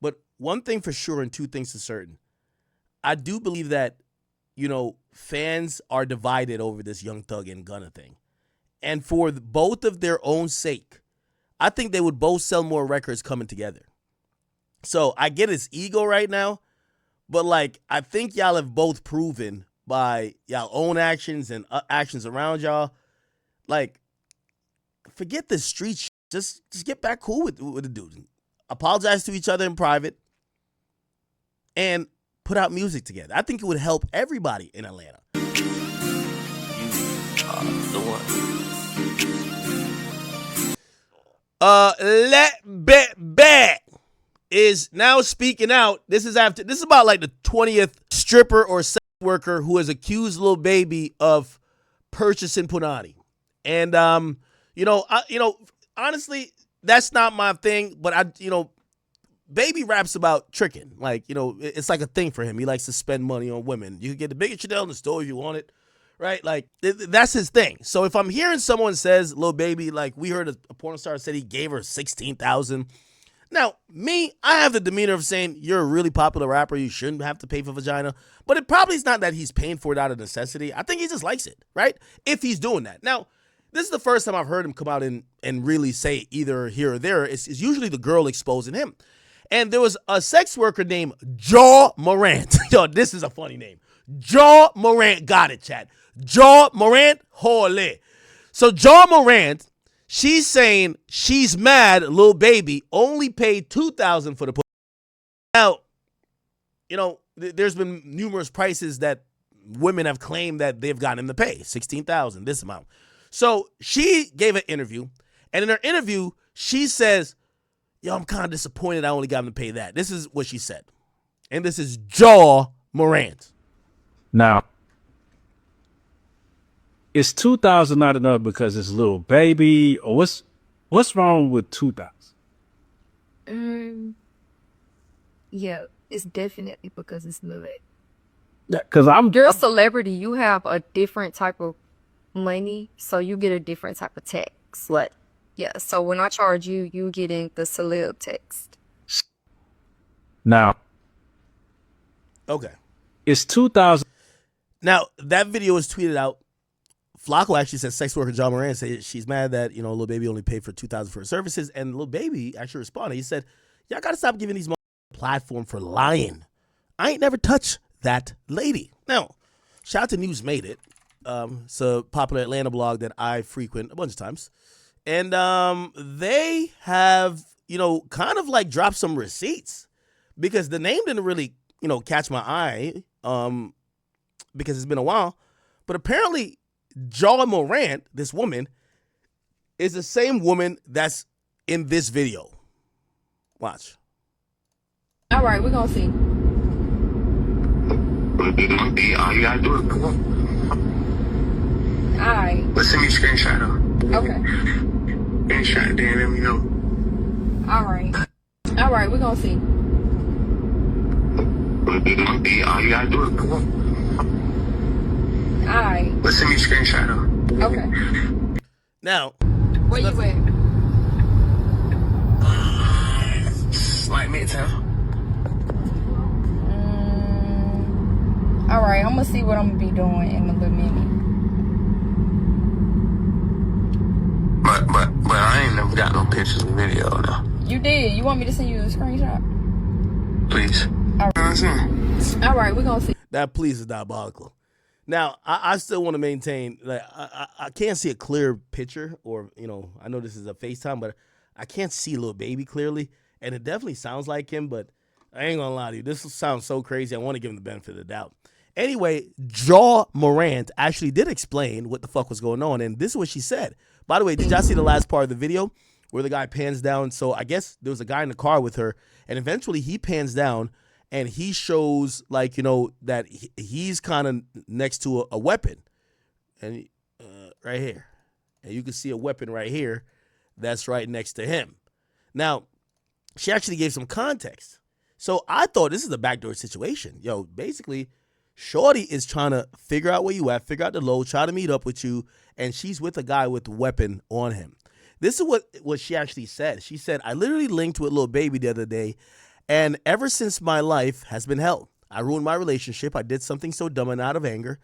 But one thing for sure and two things for certain. I do believe that, fans are divided over this Young Thug and Gunna thing. And for both of their own sake, I think they would both sell more records coming together. So I get his ego right now, but I think y'all have both proven by y'all own actions and actions around y'all, forget the street shit. Just get back cool with the dude. Apologize to each other in private and put out music together. I think it would help everybody in Atlanta. You are the one. Let Bet Back is now speaking out. This is about the 20th stripper or sex worker who has accused Lil Baby of purchasing punani. And honestly, that's not my thing, but Baby raps about tricking. It's like a thing for him. He likes to spend money on women. You can get the biggest Chanel in the store if you want it, right? That's his thing. So if I'm hearing someone says, Lil Baby, we heard a porn star said he gave her $16,000. Now, me, I have the demeanor of saying you're a really popular rapper. You shouldn't have to pay for vagina. But it probably is not that he's paying for it out of necessity. I think he just likes it, right? If he's doing that. Now, this is the first time I've heard him come out and really say either here or there. It's usually the girl exposing him. And there was a sex worker named Jaw Morant. Yo, this is a funny name. Jaw Morant. Got it, chat. Jaw Morant. Holy. So Jaw Morant, she's saying she's mad Lil Baby only paid $2,000 for the pussy. Now, there's been numerous prices that women have claimed that they've gotten him to pay. $16,000, this amount. So she gave an interview, and in her interview, she says, yo, I'm kind of disappointed I only got him to pay that. This is what she said. And this is Jaw Morant. Now, is 2,000 not enough because it's Lil Baby, or what's wrong with 2,000? Yeah, it's definitely because it's Lil Baby. Because You're a celebrity. You have a different type of money, so you get a different type of tax. Right. Yeah, so when I charge you, you getting the celeb text. Now, okay, it's 2,000. Now, that video was tweeted out. Flacco actually said sex worker John Moran said she's mad that, Lil Baby only paid for $2,000 for her services. And Lil Baby actually responded. He said, y'all got to stop giving these a platform for lying. I ain't never touched that lady. Now, shout out to News Made It. It's a popular Atlanta blog that I frequent a bunch of times. And they have, kind of dropped some receipts because the name didn't really, catch my eye because it's been a while. But apparently, Jaw Morant, this woman, is the same woman that's in this video. Watch. All right, we're going to see. All you gotta do is come on. All right. Let's send me a screenshot of. Okay. Screenshot, then let me know. All right. All right, we're going to see. All you gotta do is come on. All right. Let's send me a screenshot of. Okay. Now, Where you at? Like Midtown. All right, I'm going to see what I'm going to be doing in a little minute. But I ain't never got no pictures or video though. You did. You want me to send you a screenshot? Please. All right. All right, we're going to see. that please is diabolical. Now, I still want to maintain, I can't see a clear picture, or, I know this is a FaceTime, but I can't see Lil Baby clearly, and it definitely sounds like him, but I ain't gonna lie to you. This sounds so crazy. I want to give him the benefit of the doubt. Anyway, Jaw Morant actually did explain what the fuck was going on, and this is what she said. By the way, did y'all see the last part of the video where the guy pans down? So I guess there was a guy in the car with her, and eventually he pans down, and he shows, that he's kind of next to a weapon, and right here. And you can see a weapon right here that's right next to him. Now, she actually gave some context. So I thought this is a backdoor situation. Yo, basically, Shorty is trying to figure out where you at, figure out the load, try to meet up with you, and she's with a guy with a weapon on him. This is what she actually said. She said, I literally linked with Lil Baby the other day, And ever since my life has been hell. I ruined my relationship. I did something so dumb and out of anger.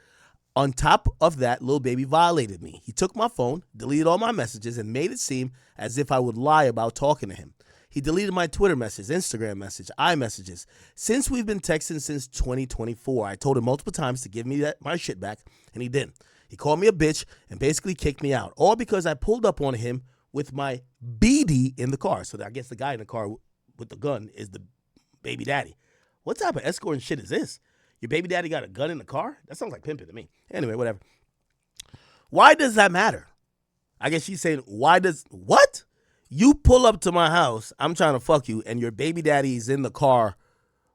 On top of that, Lil Baby violated me. He took my phone, deleted all my messages, and made it seem as if I would lie about talking to him. He deleted my Twitter message, Instagram message, iMessages. Since we've been texting since 2024, I told him multiple times to give me my shit back, and he didn't. He called me a bitch and basically kicked me out, all because I pulled up on him with my BD in the car. So I guess the guy in the car with the gun is the baby daddy. What type of escorting shit is this? Your baby daddy got a gun in the car? That sounds like pimping to me. Anyway, whatever. Why does that matter? I guess she's saying, what? You pull up to my house, I'm trying to fuck you, and your baby daddy is in the car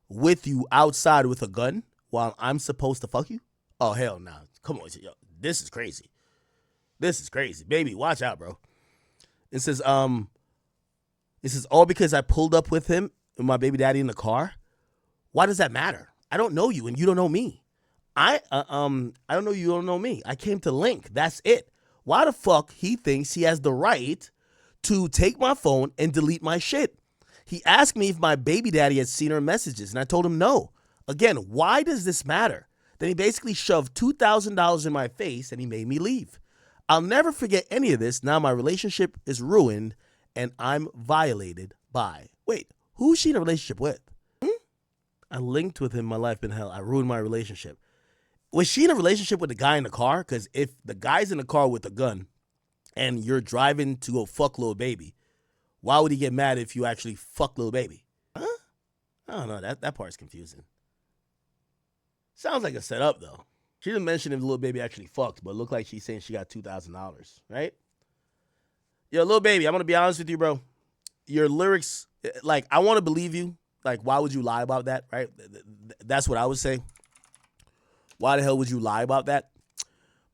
with you outside with a gun while I'm supposed to fuck you? Oh, hell no. Come on. Yo, this is crazy. This is crazy. Baby, watch out, bro. It says all because I pulled up with him and my baby daddy in the car? Why does that matter? I don't know you and you don't know me. I don't know you don't know me. I came to link. That's it. Why the fuck he thinks he has the right to take my phone and delete my shit? He asked me if my baby daddy had seen her messages, and I told him no. Again, why does this matter? Then he basically shoved $2,000 in my face and he made me leave. I'll never forget any of this. Now my relationship is ruined and I'm violated by. Wait, who's she in a relationship with? I linked with him, my life been hell. I ruined my relationship. Was she in a relationship with the guy in the car? Because if the guy's in the car with a gun and you're driving to go fuck Lil Baby, why would he get mad if you actually fuck Lil Baby? Huh? I don't know. That part's confusing. Sounds like a setup, though. She didn't mention if Lil Baby actually fucked, but it looked like she's saying she got $2,000, right? Yo, Lil Baby, I'm going to be honest with you, bro. Your lyrics, like, I want to believe you. Like, why would you lie about that, right? That's what I would say. Why the hell would you lie about that?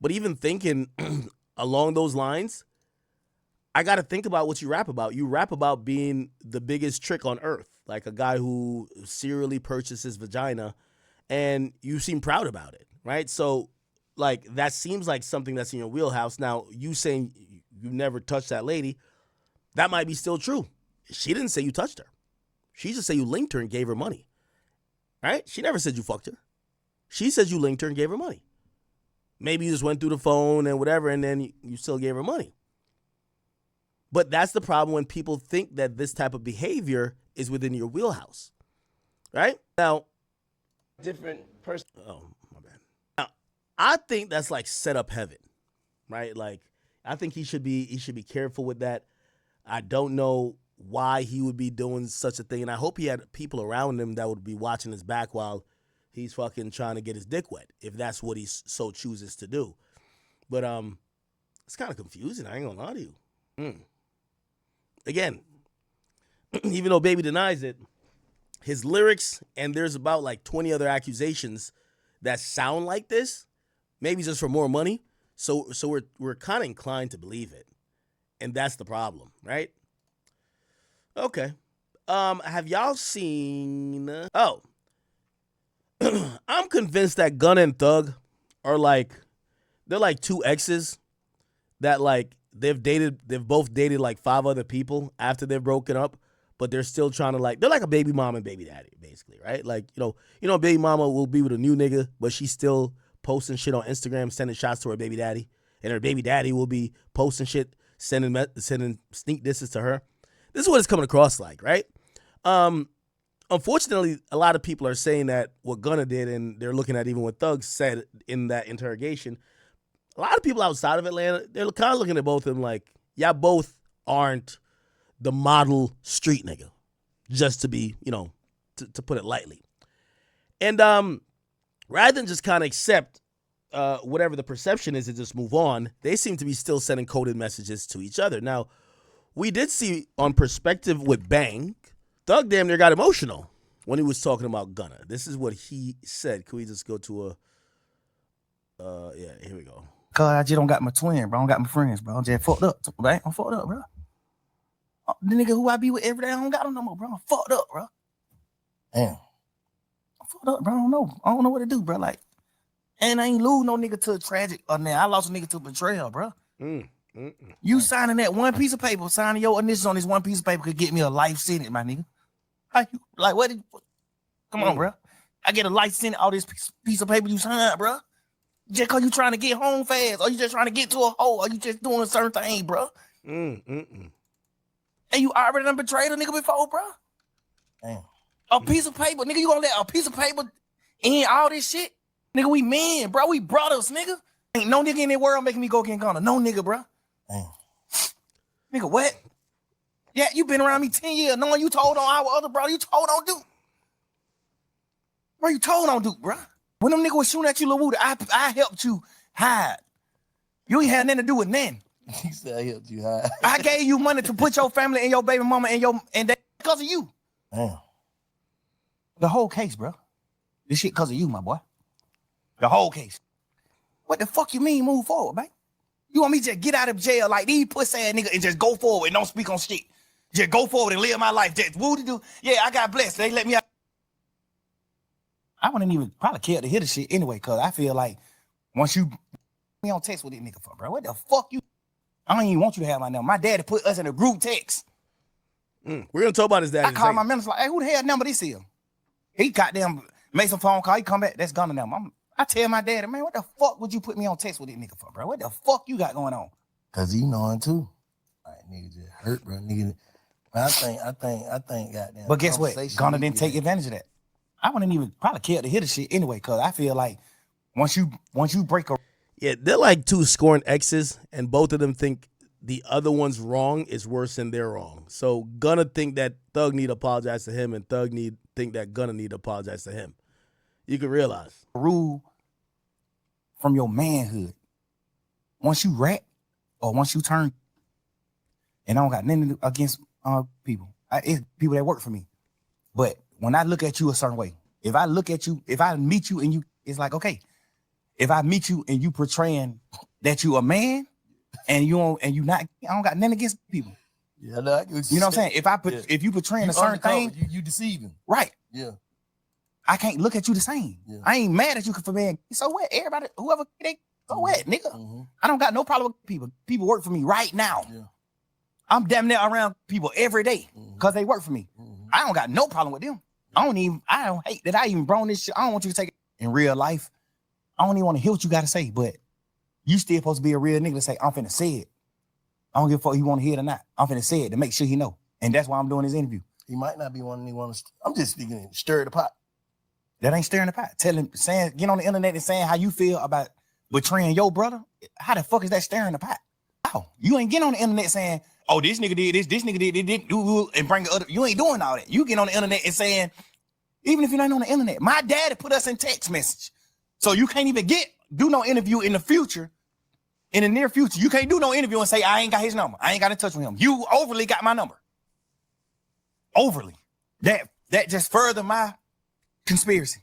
But even thinking along those lines, I got to think about what you rap about. You rap about being the biggest trick on earth, like a guy who serially purchases vagina, and you seem proud about it, right? So, like, that seems like something that's in your wheelhouse. Now, you saying you never touched that lady, that might be still true. She didn't say you touched her. She just said you linked her and gave her money, right? She never said you fucked her. She said you linked her and gave her money. Maybe you just went through the phone and whatever, and then you still gave her money. But that's the problem when people think that this type of behavior is within your wheelhouse, right? Now, different person. Oh, my bad. Now, I think that's like set up heaven, right? Like, I think he should be careful with that. I don't know why he would be doing such a thing, and I hope he had people around him that would be watching his back while he's fucking trying to get his dick wet, if that's what he so chooses to do. But it's kind of confusing. I ain't gonna lie to you. Again, even though Baby denies it, his lyrics, and there's about like 20 other accusations that sound like this, maybe just for more money. So we're kind of inclined to believe it, and that's the problem, right? Okay. Have y'all seen? Oh, I'm convinced that Gunna and Thug are they're like two exes that like they've both dated like 5 other people after they've broken up, but they're still trying to they're like a baby mama and baby daddy, basically, right? Like, you know, baby mama will be with a new nigga, but she's still posting shit on Instagram, sending shots to her baby daddy, and her baby daddy will be posting shit, sending sneak disses to her. This is what it's coming across like, right? Unfortunately, a lot of people are saying that what Gunna did, and they're looking at even what Thug said in that interrogation. A lot of people outside of Atlanta, they're kind of looking at both of them like, y'all both aren't the model street nigga, just to be, you know, to put it lightly. And rather than just kind of accept whatever the perception is and just move on, they seem to be still sending coded messages to each other. Now, we did see on Perspective with Bang, Thug damn near got emotional when he was talking about Gunna. This is what he said. Can we just go to yeah, here we go. Cause I just don't got my twin, bro. I don't got my friends, bro. I'm just fucked up, right? I'm fucked up, bro. The nigga who I be with every day, I don't got him no more, bro. I'm fucked up, bro. Damn. I'm fucked up, bro. I don't know what to do, bro. Like, and I ain't lose no nigga to a tragic, or now I lost a nigga to betrayal, bro. You signing that one piece of paper, signing your initials on this one piece of paper could get me a life sentence, my nigga. How you, like, what? Come on, bro. I get a license, all this piece of paper you signed, bro. Just cause you trying to get home fast, or you just trying to get to a hole, or you just doing a certain thing, bro. And you already done betrayed a nigga before, bro. Damn. A piece of paper, nigga, you gonna let a piece of paper in all this shit? Nigga, we men, bro. We brothers, nigga. Ain't no nigga in the world making me go get Gunna. No nigga, bro. Damn. Nigga, what? Yeah, you been around me 10 years, knowing you told on our other brother, you told on Duke. Bro, you told on Duke, bro. When them niggas was shooting at you, Lil Woody, I helped you hide. You ain't had nothing to do with nothing. He said I helped you hide. I gave you money to put your family and your baby mama and that because of you. Damn. The whole case, bro. This shit because of you, my boy. The whole case. What the fuck you mean move forward, man? You want me to just get out of jail like these pussy ass niggas and just go forward and don't speak on shit? Just go forward and live my life. Just Woody do. Yeah, I got blessed. They let me out. I wouldn't even probably care to hear the shit anyway, because I feel like once you me on text with this nigga for, bro, what the fuck you? I don't even want you to have my number. My daddy put us in a group text. We're going to talk about his dad. I called my minister like, hey, who the hell number this is? He goddamn made some phone call. He come back. That's Gunna number. I tell my daddy, man, what the fuck would you put me on text with this nigga for, bro? What the fuck you got going on? Cause he knowing too. Like nigga just hurt, bro. Nigga. I think, goddamn. But guess what? Gunna didn't take advantage of that. I wouldn't even probably care to hear the shit anyway, cause I feel like once you break a they're like two scorned exes, and both of them think the other one's wrong is worse than their wrong. So Gunna think that Thug need to apologize to him, and Thug think that Gunna need to apologize to him. You can realize rule from your manhood. Once you rat or once you turn, and I don't got nothing against people. It's people that work for me. But when I look at you a certain way, if I look at you, if I meet you and you, it's like, okay, if I meet you and you portraying that you a man and you not, I don't got nothing against people. Yeah, no, you know what I'm saying? If you portraying a certain thing, you deceiving. Right. Yeah. I can't look at you the same. Yeah. I ain't mad at you for being, so what? Everybody, whoever, so what, nigga? Mm-hmm. I don't got no problem with people. People work for me right now. Yeah. I'm damn near around people every day because they work for me. Mm-hmm. I don't got no problem with them. I don't hate that I even brought this shit. I don't want you to take it in real life. I don't even want to hear what you got to say, but you still supposed to be a real nigga to say, I'm finna say it. I don't give a fuck if you want to hear it or not. I'm finna say it to make sure he know. And that's why I'm doing this interview. He might not be one he want to, I'm just speaking, stir the pot. That ain't stirring the pot. Get on the internet and saying how you feel about betraying your brother. How the fuck is that stirring the pot? How? You ain't get on the internet saying, oh, this nigga did this nigga did this, and bring the other. You ain't doing all that. You get on the internet and saying, even if you're not on the internet, my daddy put us in text message. So you can't even do no interview in the future, in the near future. You can't do no interview and say, I ain't got his number. I ain't got in touch with him. You overly got my number. Overly. That just further my conspiracy.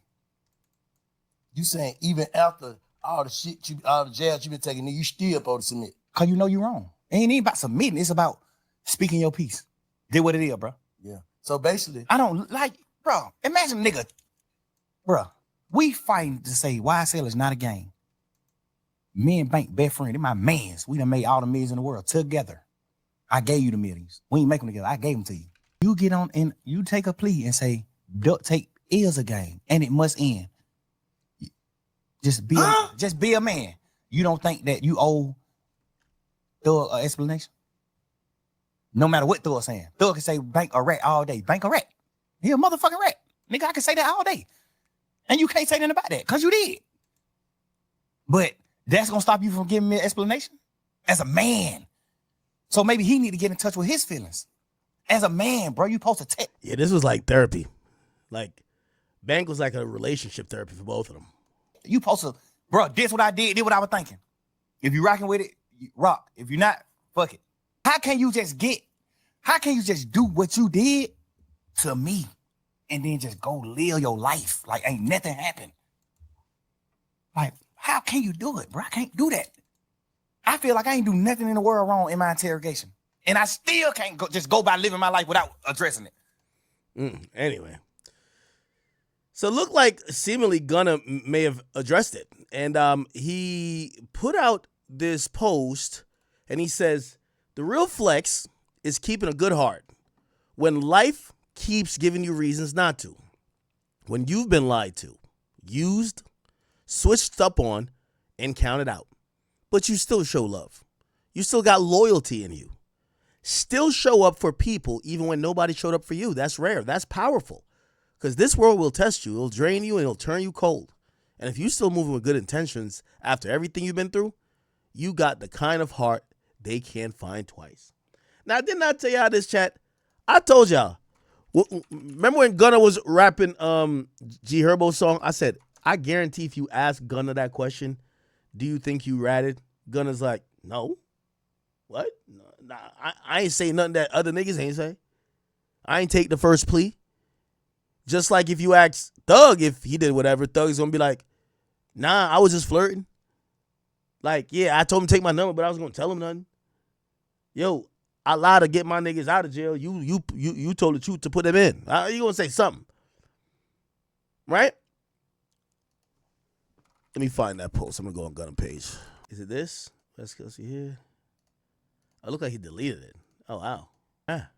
You saying even after all the shit, all the jabs you been taking, you still supposed to submit. Cause you know you're wrong. It ain't even about submitting. It's about speaking your piece. Did what it is, bro. Yeah. So basically, I don't like, bro. Imagine nigga, bro. We fighting to say YSL is not a game. Me and Bank best friend, they're my mans. We done made all the millions in the world together. I gave you the millions. We ain't make them together. I gave them to you. You get on and you take a plea and say duct tape is a game and it must end. Just be a man. You don't think that you owe Thug an explanation? No matter what Thug saying. Thug can say Bank a rat all day. Bank a rat. He a motherfucking rat. Nigga, I can say that all day. And you can't say nothing about that because you did. But that's going to stop you from giving me an explanation? As a man. So maybe he need to get in touch with his feelings. As a man, bro, you supposed to take. Yeah, this was like therapy. Like, Bank was like a relationship therapy for both of them. You supposed to, bro, this what I did what I was thinking. If you rocking with it, you rock. If you're not, fuck it. How can you just do what you did to me and then just go live your life like ain't nothing happened? Like, how can you do it, bro? I can't do that. I feel like I ain't do nothing in the world wrong in my interrogation. And I still can't go by living my life without addressing it. Anyway. So it looked like seemingly Gunna may have addressed it. And he put out this post and he says, the real flex is keeping a good heart. When life keeps giving you reasons not to. When you've been lied to, used, switched up on, and counted out. But you still show love. You still got loyalty in you. Still show up for people even when nobody showed up for you. That's rare. That's powerful. Because this world will test you. It'll drain you and it'll turn you cold. And if you're still moving with good intentions after everything you've been through, you got the kind of heart they can't find twice. Now, didn't I tell y'all this, chat? I told y'all. Remember when Gunna was rapping G Herbo's song? I said, I guarantee if you ask Gunna that question, do you think you ratted? Gunna's like, no. What? Nah, I ain't say nothing that other niggas ain't say. I ain't take the first plea. Just like if you ask Thug if he did whatever, Thug's gonna be like, nah, I was just flirting. Like, yeah, I told him to take my number, but I was gonna tell him nothing. Yo, I lied to get my niggas out of jail. You told the truth to put them in. You gonna say something, right? Let me find that post. I'm gonna go on Gunna page. Is it this? Let's go see here. Oh, look like he deleted it. Oh wow. Ah,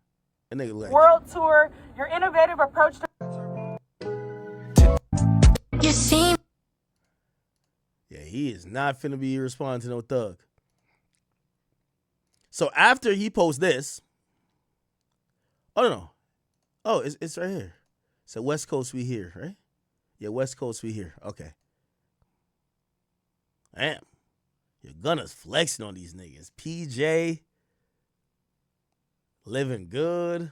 that nigga look like World tour, your innovative approach to You seem yeah, he is not finna be responding to no Thug. So after he posts this, oh no. Oh, it's right here. So West Coast we here, right? Yeah, West Coast we here. Okay. Damn. Your Gunna's flexing on these niggas. PJ. Living good.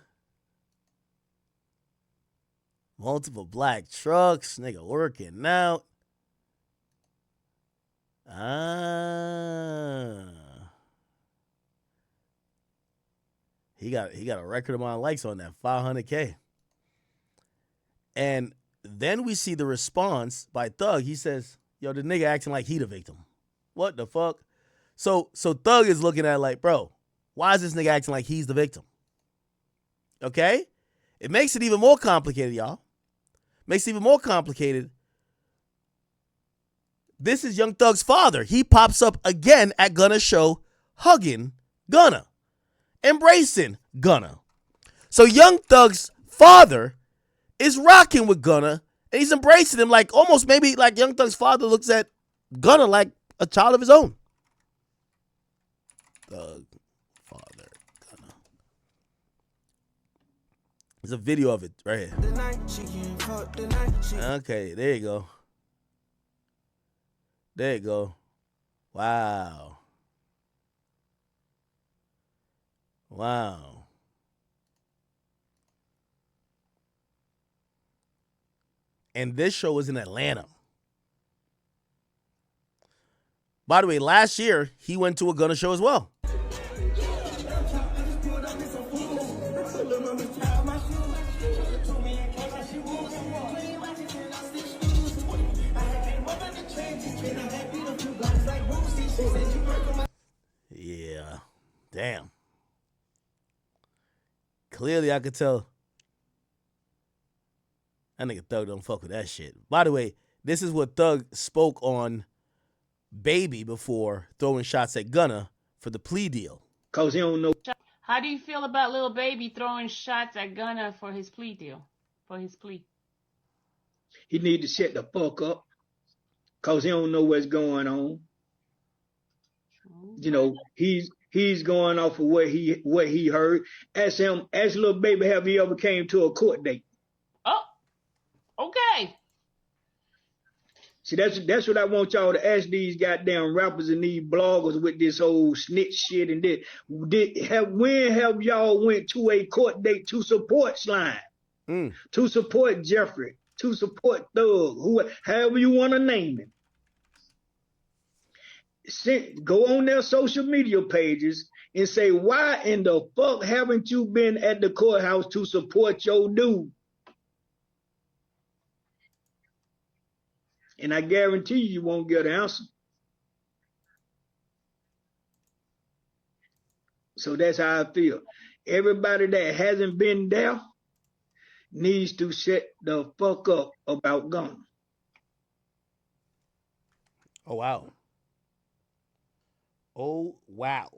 Multiple black trucks. Nigga working out. He got a record amount of likes on that, 500K. And then we see the response by Thug. He says, yo, the nigga acting like he the victim. What the fuck? So Thug is looking at it like, bro, why is this nigga acting like he's the victim? Okay? It makes it even more complicated, y'all. Makes it even more complicated. This is Young Thug's father. He pops up again at Gunna's show, hugging Gunna, embracing Gunna. So Young Thug's father is rocking with Gunna, and he's embracing him like almost maybe like Young Thug's father looks at Gunna like a child of his own. Thug, father, Gunna. There's a video of it right here. Okay, there you go. There you go. Wow. Wow. And this show was in Atlanta. By the way, last year, he went to a Gunna show as well. Yeah. Damn. Clearly, I could tell that nigga Thug don't fuck with that shit. By the way, this is what Thug spoke on Baby before throwing shots at Gunna for the plea deal. Cause he don't know. How do you feel about Lil Baby throwing shots at Gunna for his plea deal? For his plea. He need to shut the fuck up. Cause he don't know what's going on. You know, he's going off of what he heard. Ask Lil Baby, have you ever came to a court date? Oh, okay. See, that's what I want y'all to ask these goddamn rappers and these bloggers with this whole snitch shit and this. When have y'all went to a court date to support Slime, to support Jeffrey, to support Thug, however you want to name him? Go on their social media pages and say, why in the fuck haven't you been at the courthouse to support your dude? And I guarantee you won't get an answer. So that's how I feel. Everybody that hasn't been there needs to shut the fuck up about Gunna. Oh, wow. Oh, wow.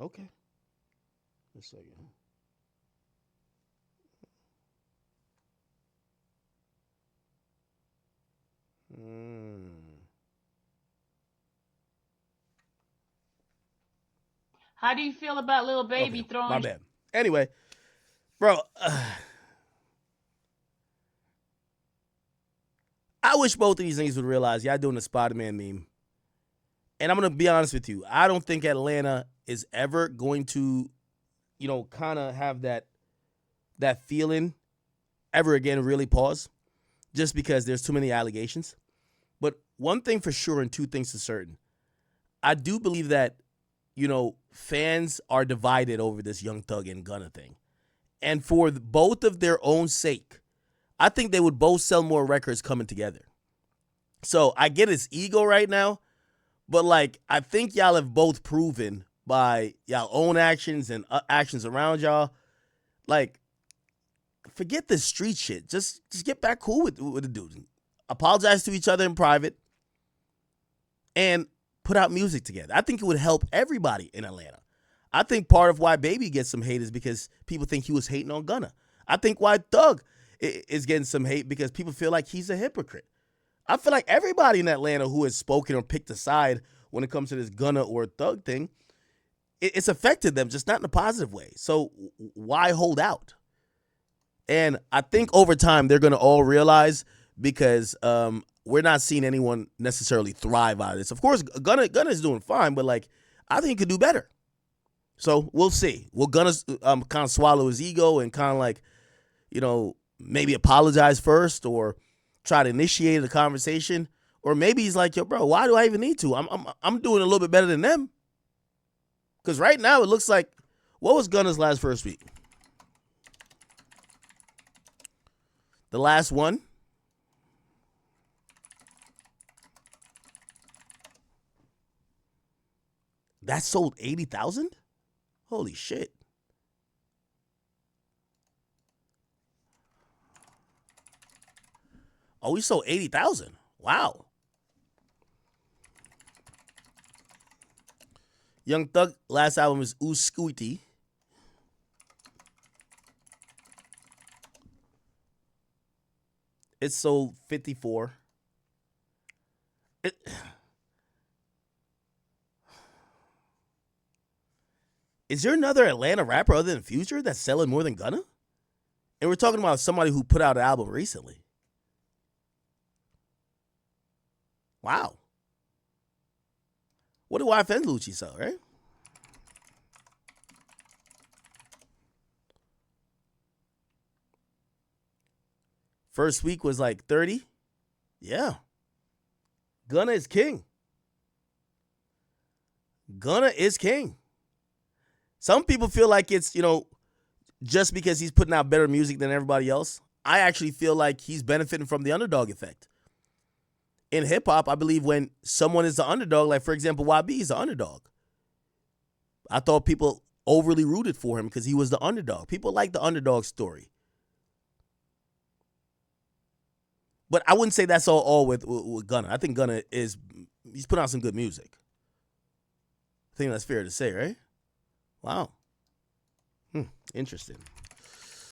Okay. Just a second. How do you feel about Lil Baby Okay, throwing? my bad. Anyway, bro, I wish both of these niggas would realize y'all doing the Spider-Man meme. And I'm going to be honest with you. I don't think Atlanta is ever going to, kind of have that feeling ever again, really pause, just because there's too many allegations. But one thing for sure and two things for certain. I do believe that, fans are divided over this Young Thug and Gunna thing. And for both of their own sake, I think they would both sell more records coming together. So I get his ego right now, but I think y'all have both proven by y'all own actions and actions around y'all, forget this street shit. Just get back cool with the dude. Apologize to each other in private and put out music together. I think it would help everybody in Atlanta. I think part of why Baby gets some hate is because people think he was hating on Gunna. I think why Thug is getting some hate because people feel like he's a hypocrite. I feel like everybody in Atlanta who has spoken or picked a side when it comes to this Gunna or Thug thing, it's affected them, just not in a positive way. So why hold out? And I think over time they're going to all realize, because we're not seeing anyone necessarily thrive out of this. Of course, Gunna is doing fine, but I think he could do better. So we'll see. Will Gunna kind of swallow his ego and kind of maybe apologize first or try to initiate the conversation? Or maybe he's like, yo, bro, why do I even need to? I'm doing a little bit better than them. Because right now it looks like, what was Gunna's last first week? The last one? That sold 80,000? Holy shit. Oh, we sold 80,000. Wow. Young Thug last album is Ooh Scooty. It sold 54. Is there another Atlanta rapper other than Future that's selling more than Gunna? And we're talking about somebody who put out an album recently. Wow. What do YF and Lucci sell, right? First week was 30. Yeah. Gunna is king. Gunna is king. Some people feel like it's, just because he's putting out better music than everybody else. I actually feel like he's benefiting from the underdog effect. In hip hop, I believe when someone is the underdog, for example, YB is the underdog. I thought people overly rooted for him because he was the underdog. People like the underdog story. But I wouldn't say that's all with Gunna. I think Gunna he's put out some good music. I think that's fair to say, right? Wow. Interesting.